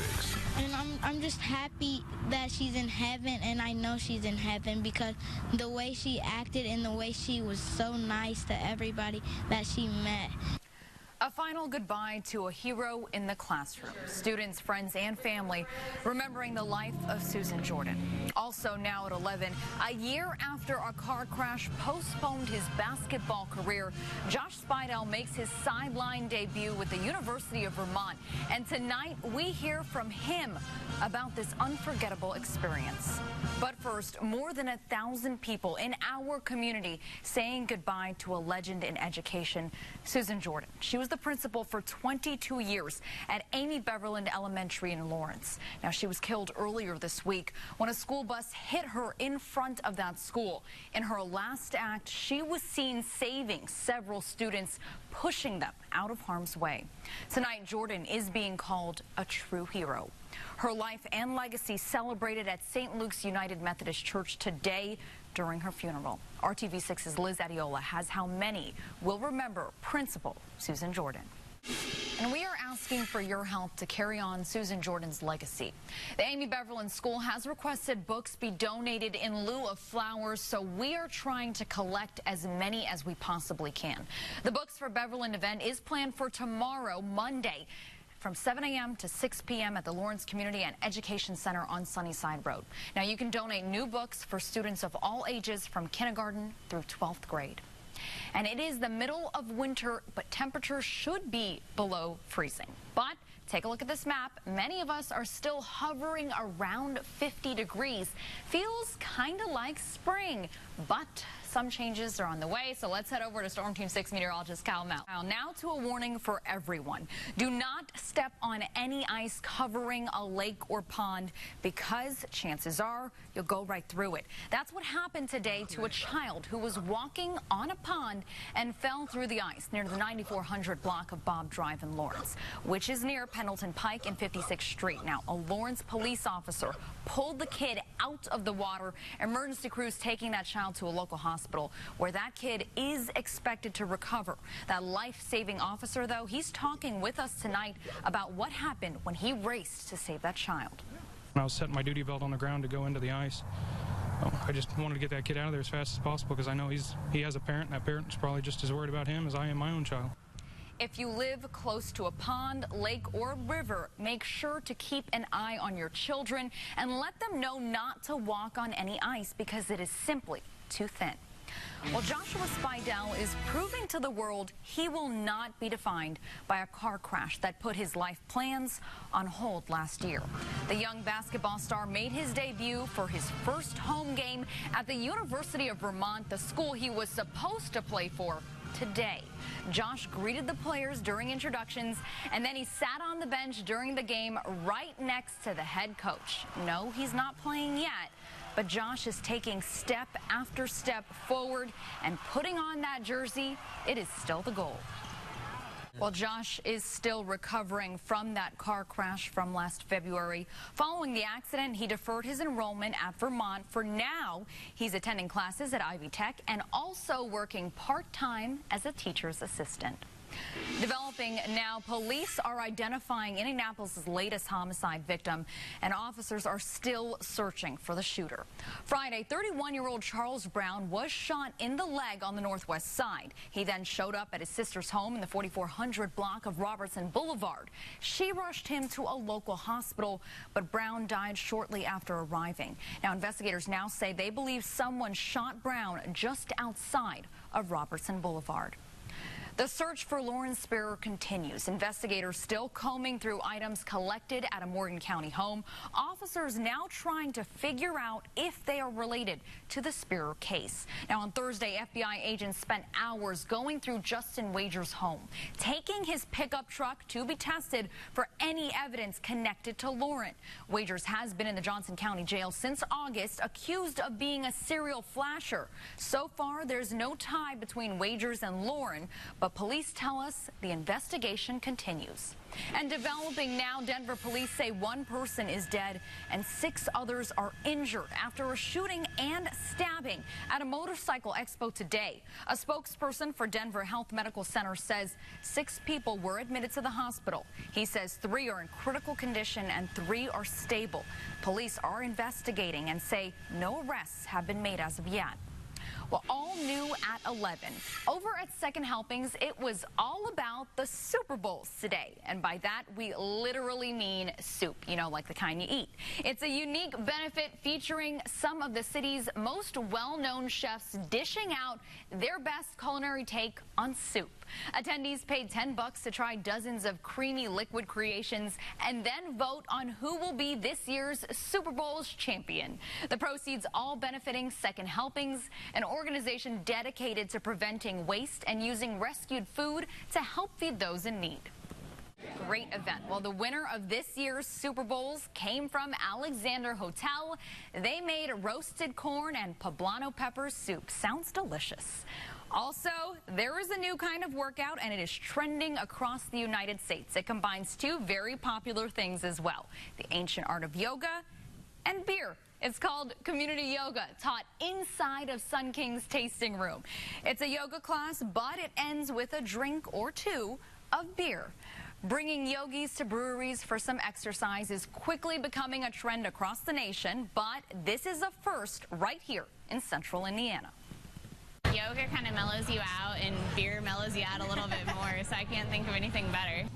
6. And I'm just happy that she's in heaven, and I know she's in heaven because the way she acted and the way she was so nice to everybody that she met. A final goodbye to a hero in the classroom. Students, friends, and family remembering the life of Susan Jordan. Also now at 11, a year after a car crash postponed his basketball career, Josh Spidell makes his sideline debut with the University of Vermont. And tonight, we hear from him about this unforgettable experience. But first, more than 1,000 people in our community saying goodbye to a legend in education, Susan Jordan. She was the principal for 22 years at Amy Beverland Elementary in Lawrence. Now, she was killed earlier this week when a school bus hit her in front of that school. In her last act, she was seen saving several students, pushing them out of harm's way. Tonight, Jordan is being called a true hero. Her life and legacy celebrated at St. Luke's United Methodist Church today during her funeral. RTV6's Liz Adiola has how many will remember Principal Susan Jordan. And we are asking for your help to carry on Susan Jordan's legacy. The Amy Beverland School has requested books be donated in lieu of flowers, so we are trying to collect as many as we possibly can. The Books for Beverland event is planned for tomorrow, Monday, from 7 a.m. to 6 p.m. at the Lawrence Community and Education Center on Sunnyside Road. Now, you can donate new books for students of all ages from kindergarten through 12th grade. And it is the middle of winter, but temperatures should be below freezing. But take a look at this map. Many of us are still hovering around 50 degrees. Feels kind of like spring, but some changes are on the way, so let's head over to Storm Team 6 meteorologist Kyle Mel. Now to a warning for everyone. Do not step on any ice covering a lake or pond because chances are you'll go right through it. That's what happened today to a child who was walking on a pond and fell through the ice near the 9400 block of Bob Drive in Lawrence, which is near Pendleton Pike and 56th Street. Now, a Lawrence police officer pulled the kid out of the water. Emergency crews taking that child to a local hospital where that kid is expected to recover. That life-saving officer, though, he's talking with us tonight about what happened when he raced to save that child. I was setting my duty belt on the ground to go into the ice. I just wanted to get that kid out of there as fast as possible because I know he has a parent, and that parent is probably just as worried about him as I am my own child. If you live close to a pond, lake, or river, make sure to keep an eye on your children and let them know not to walk on any ice because it is simply too thin. Well, Joshua Spidell is proving to the world he will not be defined by a car crash that put his life plans on hold last year. The young basketball star made his debut for his first home game at the University of Vermont, the school he was supposed to play for, today. Josh greeted the players during introductions, and then he sat on the bench during the game right next to the head coach. No, he's not playing yet, but Josh is taking step after step forward and putting on that jersey. It is still the goal. Well, Josh is still recovering from that car crash from last February. Following the accident, he deferred his enrollment at Vermont. For now, he's attending classes at Ivy Tech and also working part-time as a teacher's assistant. Developing now, police are identifying Indianapolis' latest homicide victim, and officers are still searching for the shooter. Friday, 31-year-old Charles Brown was shot in the leg on the northwest side. He then showed up at his sister's home in the 4400 block of Robertson Boulevard. She rushed him to a local hospital, but Brown died shortly after arriving. Now, investigators now say they believe someone shot Brown just outside of Robertson Boulevard. The search for Lauren Sparrow continues. Investigators still combing through items collected at a Morgan County home. Officers now trying to figure out if they are related to the Sparrow case. Now, on Thursday, FBI agents spent hours going through Justin Wager's home, taking his pickup truck to be tested for any evidence connected to Lauren. Wagers has been in the Johnson County Jail since August, accused of being a serial flasher. So far, there's no tie between Wagers and Lauren, but but police tell us the investigation continues. And developing now, Denver police say one person is dead and 6 others are injured after a shooting and stabbing at a motorcycle expo today. A spokesperson for Denver Health Medical Center says 6 people were admitted to the hospital. He says 3 are in critical condition and 3 are stable. Police are investigating and say no arrests have been made as of yet. Well, all new at 11. Over at Second Helpings, it was all about the Super Bowls today. And by that, we literally mean soup, you know, like the kind you eat. It's a unique benefit featuring some of the city's most well-known chefs dishing out their best culinary take on soup. Attendees paid $10 to try dozens of creamy liquid creations and then vote on who will be this year's Super Bowl's champion. The proceeds all benefiting Second Helpings, an organization dedicated to preventing waste and using rescued food to help feed those in need. Great event. Well, the winner of this year's Super Bowls came from Alexander Hotel. They made roasted corn and poblano pepper soup. Sounds delicious. Also, there is a new kind of workout, and it is trending across the United States. It combines 2 very popular things as well, the ancient art of yoga and beer. It's called Community Yoga, taught inside of Sun King's tasting room. It's a yoga class, but it ends with a drink or 2 of beer. Bringing yogis to breweries for some exercise is quickly becoming a trend across the nation, but this is a first right here in central Indiana. Yoga kind of mellows you out, and beer mellows you out a little bit more, so I can't think of anything better.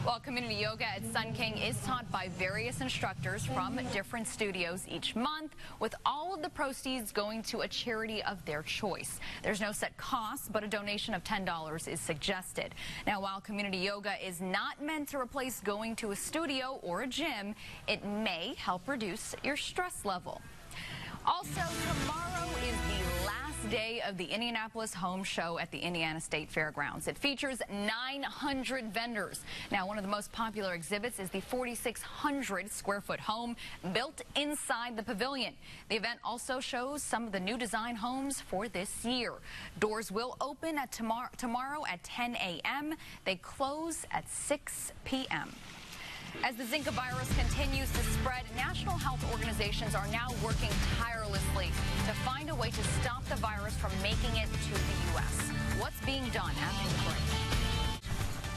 Well, community yoga at Sun King is taught by various instructors from different studios each month, with all of the proceeds going to a charity of their choice. There's no set cost, but a donation of $10 is suggested. Now, while community yoga is not meant to replace going to a studio or a gym, it may help reduce your stress level. Also, tomorrow is the last day of the Indianapolis Home Show at the Indiana State Fairgrounds. It features 900 vendors. Now, one of the most popular exhibits is the 4,600 square foot home built inside the pavilion. The event also shows some of the new design homes for this year. Doors will open at tomorrow at 10 a.m. They close at 6 p.m. As the Zika virus continues to spread, national health organizations are now working tirelessly to find a way to stop the virus from making it to the U.S. What's being done after the break?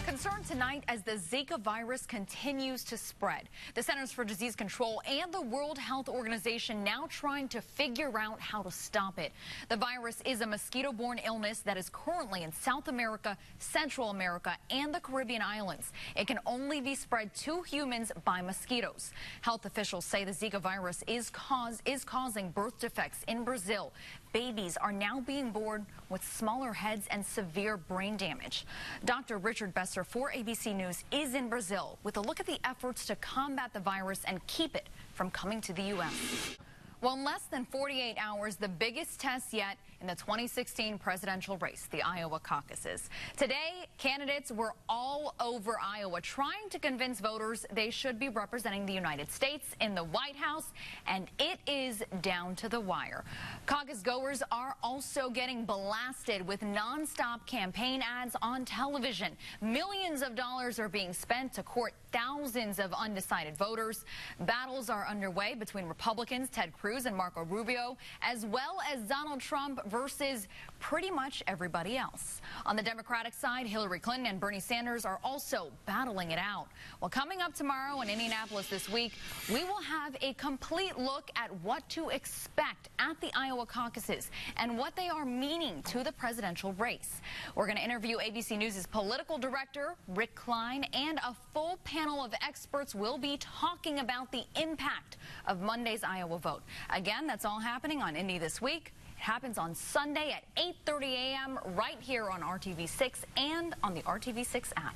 Concern tonight as the Zika virus continues to spread. The Centers for Disease Control and the World Health Organization now trying to figure out how to stop it. The virus is a mosquito-borne illness that is currently in South America, Central America, and the Caribbean islands. It can only be spread to humans by mosquitoes. Health officials say the Zika virus is causing birth defects in Brazil. Babies are now being born with smaller heads and severe brain damage. Dr. Richard Besser for ABC News is in Brazil with a look at the efforts to combat the virus and keep it from coming to the U.S. Well, in less than 48 hours, the biggest test yet in the 2016 presidential race, the Iowa caucuses. Today, candidates were all over Iowa trying to convince voters they should be representing the United States in the White House, and it is down to the wire. Caucus goers are also getting blasted with nonstop campaign ads on television. Millions of dollars are being spent to court thousands of undecided voters. Battles are underway between Republicans Ted Cruz and Marco Rubio, as well as Donald Trump versus pretty much everybody else. On the Democratic side, Hillary Clinton and Bernie Sanders are also battling it out. Well, coming up tomorrow in Indianapolis this week, we will have a complete look at what to expect at the Iowa caucuses and what they are meaning to the presidential race. We're going to interview ABC News' political director, Rick Klein, and a full panel of experts will be talking about the impact of Monday's Iowa vote. Again, that's all happening on Indy This Week. It happens on Sunday at 8:30 a.m. right here on RTV6 and on the RTV6 app.